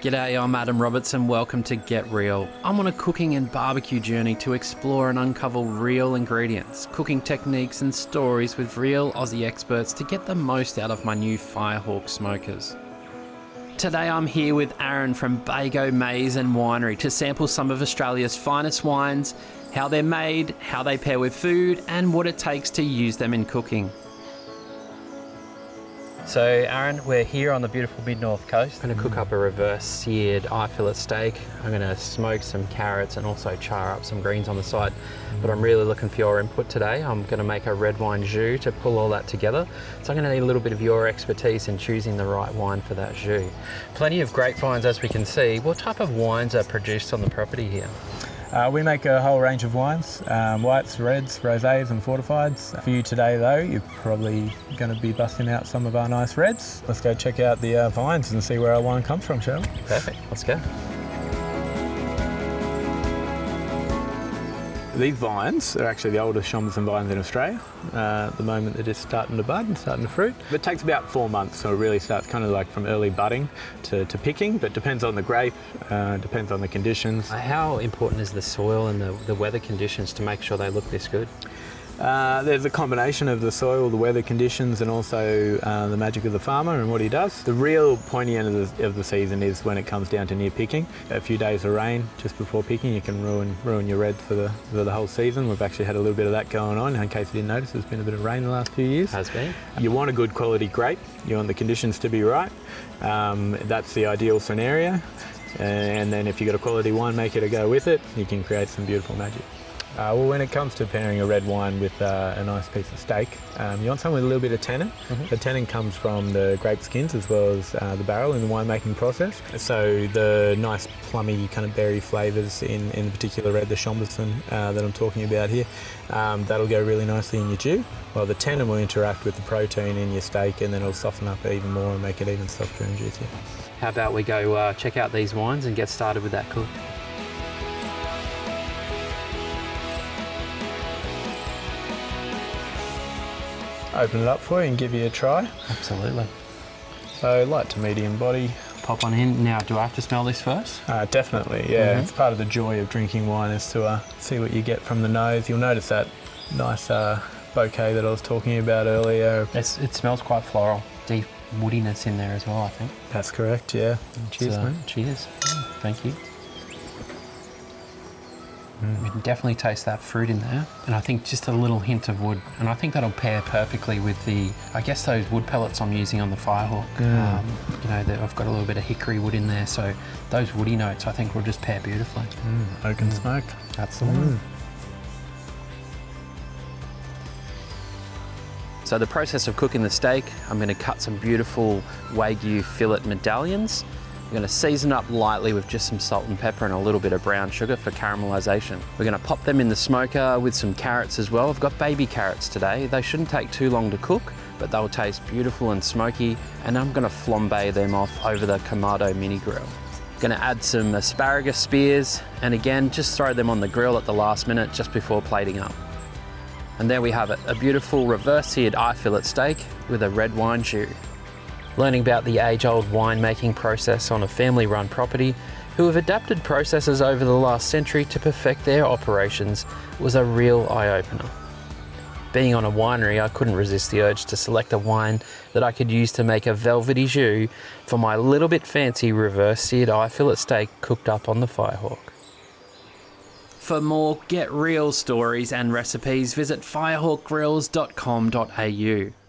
G'day, I'm Adam Roberts and welcome to Get Real. I'm on a cooking and barbecue journey to explore and uncover real ingredients, cooking techniques and stories with real Aussie experts to get the most out of my new Firehawk smokers. Today I'm here with Aaron from Barbeques Maize and Winery to sample some of Australia's finest wines, how they're made, how they pair with food and what it takes to use them in cooking. So Aaron, we're here on the beautiful mid-north coast. I'm going to cook up a reverse seared eye fillet steak. I'm going to smoke some carrots and also char up some greens on the side. But I'm really looking for your input today. I'm going to make a red wine jus to pull all that together. So I'm going to need a little bit of your expertise in choosing the right wine for that jus. Plenty of grapevines as we can see. What type of wines are produced on the property here? We make a whole range of wines, whites, reds, rosés and fortifieds. For you today though, you're probably going to be busting out some of our nice reds. Let's go check out the vines and see where our wine comes from, shall we? Perfect, let's go. These vines are actually the oldest Chamberlain vines in Australia. At the moment they're just starting to bud and starting to fruit. It takes about 4 months, so it really starts kind of like from early budding to picking, but depends on the grape, depends on the conditions. How important is the soil and the weather conditions to make sure they look this good? There's a combination of the soil, the weather conditions and also the magic of the farmer and what he does. The real pointy end of the season is when it comes down to near picking. A few days of rain just before picking, you can ruin your reds for the whole season. We've actually had a little bit of that going on. In case you didn't notice, there's been a bit of rain the last few years. Has been. You want a good quality grape, you want the conditions to be right. That's the ideal scenario. And then if you've got a quality winemaker to go with it, you can create some beautiful magic. Well, when it comes to pairing a red wine with a nice piece of steak, you want something with a little bit of tannin. The tannin comes from the grape skins as well as the barrel in the winemaking process. So the nice plummy kind of berry flavours in the particular red, the Chamberlain that I'm talking about here, that'll go really nicely in your jus. While the tannin will interact with the protein in your steak and then it'll soften up even more and make it even softer and juicier. How about we go check out these wines and get started with that cook? Open it up for you and give you a try. Absolutely. So light to medium body. Pop on in. Now, do I have to smell this first? Definitely, yeah. It's part of the joy of drinking wine is to see what you get from the nose. You'll notice that nice bouquet that I was talking about earlier. It smells quite floral. Deep woodiness in there as well, I think. That's correct, yeah. Cheers, mate. Cheers. Thank you. You can definitely taste that fruit in there, and I think just a little hint of wood, and I think that'll pair perfectly with those wood pellets I'm using on the Firehawk. I've got a little bit of hickory wood in there, so those woody notes I think will just pair beautifully. Oak and smoke. That's the one. So the process of cooking the steak, I'm going to cut some beautiful Wagyu fillet medallions. We're going to season up lightly with just some salt and pepper and a little bit of brown sugar for caramelisation. We're going to pop them in the smoker with some carrots as well. I've got baby carrots today. They shouldn't take too long to cook, but they'll taste beautiful and smoky, and I'm going to flambe them off over the Kamado mini grill. Going to add some asparagus spears, and again, just throw them on the grill at the last minute just before plating up. And there we have it, a beautiful reverse seared eye fillet steak with a red wine jus. Learning about the age-old winemaking process on a family-run property who have adapted processes over the last century to perfect their operations was a real eye-opener. Being on a winery, I couldn't resist the urge to select a wine that I could use to make a velvety jus for my little bit fancy reverse seared eye fillet steak cooked up on the Firehawk. For more Get Real stories and recipes, visit firehawkgrills.com.au.